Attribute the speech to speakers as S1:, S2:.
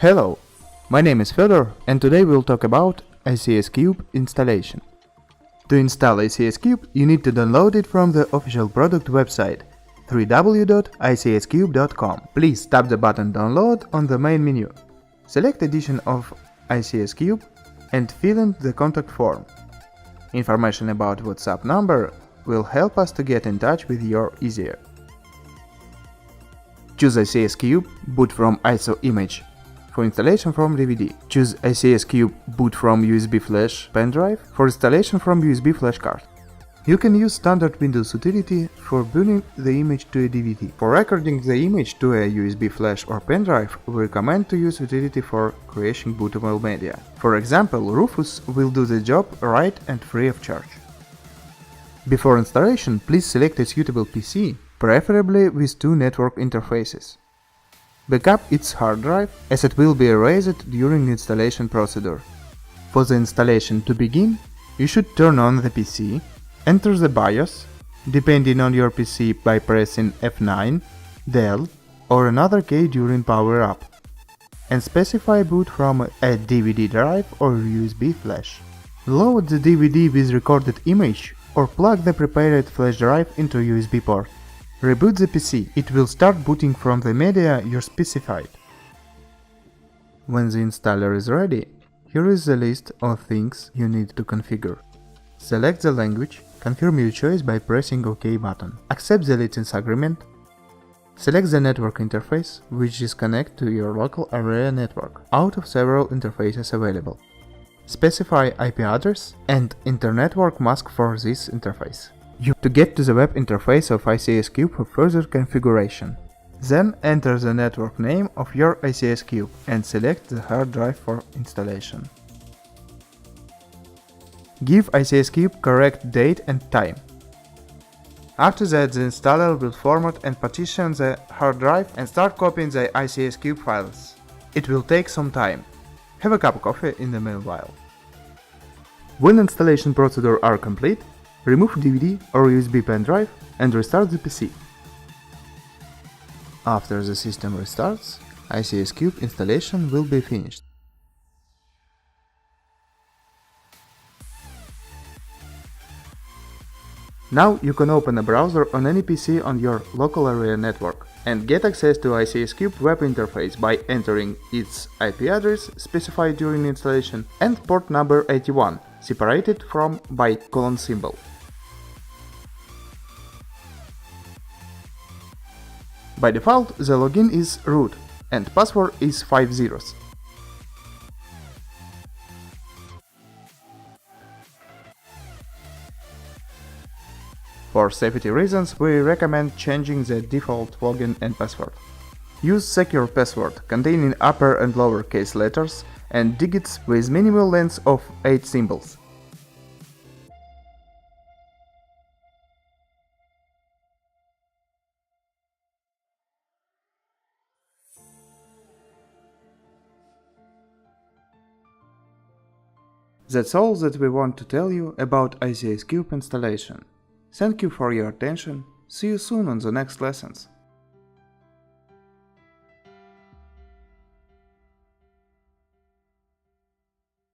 S1: Hello, my name is Fedor and today we'll talk about ICS CUBE installation. To install ICS CUBE, you need to download it from the official product website www.icscube.com. Please tap the button Download on the main menu. Select edition of ICS CUBE and fill in the contact form. Information about WhatsApp number will help us to get in touch with you easier. Choose ICS CUBE, boot from ISO image. For installation from DVD, choose ICS CUBE boot from USB flash pen drive. For installation from USB flash card. You can use standard Windows utility for booting the image to a DVD. For recording the image to a USB flash or pen drive, we recommend to use utility for creation bootable media. For example, Rufus will do the job right and free of charge. Before installation, please select a suitable PC, preferably with two network interfaces. Backup its hard drive, as it will be erased during the installation procedure. For the installation to begin, you should turn on the PC, enter the BIOS, depending on your PC by pressing F9, Del or another key during power up, and specify boot from a DVD drive or USB flash. Load the DVD with recorded image or plug the prepared flash drive into USB port. Reboot the PC, it will start booting from the media you specified. When the installer is ready, here is the list of things you need to configure. Select the language, confirm your choice by pressing OK button. Accept the license agreement. Select the network interface, which is connected to your local area network, out of several interfaces available. Specify IP address and internetwork mask for this interface. To get to the web interface of ICS CUBE for further configuration. Then enter the network name of your ICS CUBE and select the hard drive for installation. Give ICS CUBE correct date and time. After that, the installer will format and partition the hard drive and start copying the ICS CUBE files. It will take some time. Have a cup of coffee in the meanwhile. When installation procedures are complete, remove DVD or USB pen drive and restart the PC. After the system restarts, ICS CUBE installation will be finished. Now you can open a browser on any PC on your local area network and get access to ICS CUBE web interface by entering its IP address specified during installation and port number 81, separated from by colon symbol. By default, the login is root and password is 5 zeros. For safety reasons, we recommend changing the default login and password. Use secure password containing upper and lower case letters and digits with minimal length of 8 symbols. That's all that we want to tell you about ICS CUBE installation. Thank you for your attention, see you soon on the next lessons.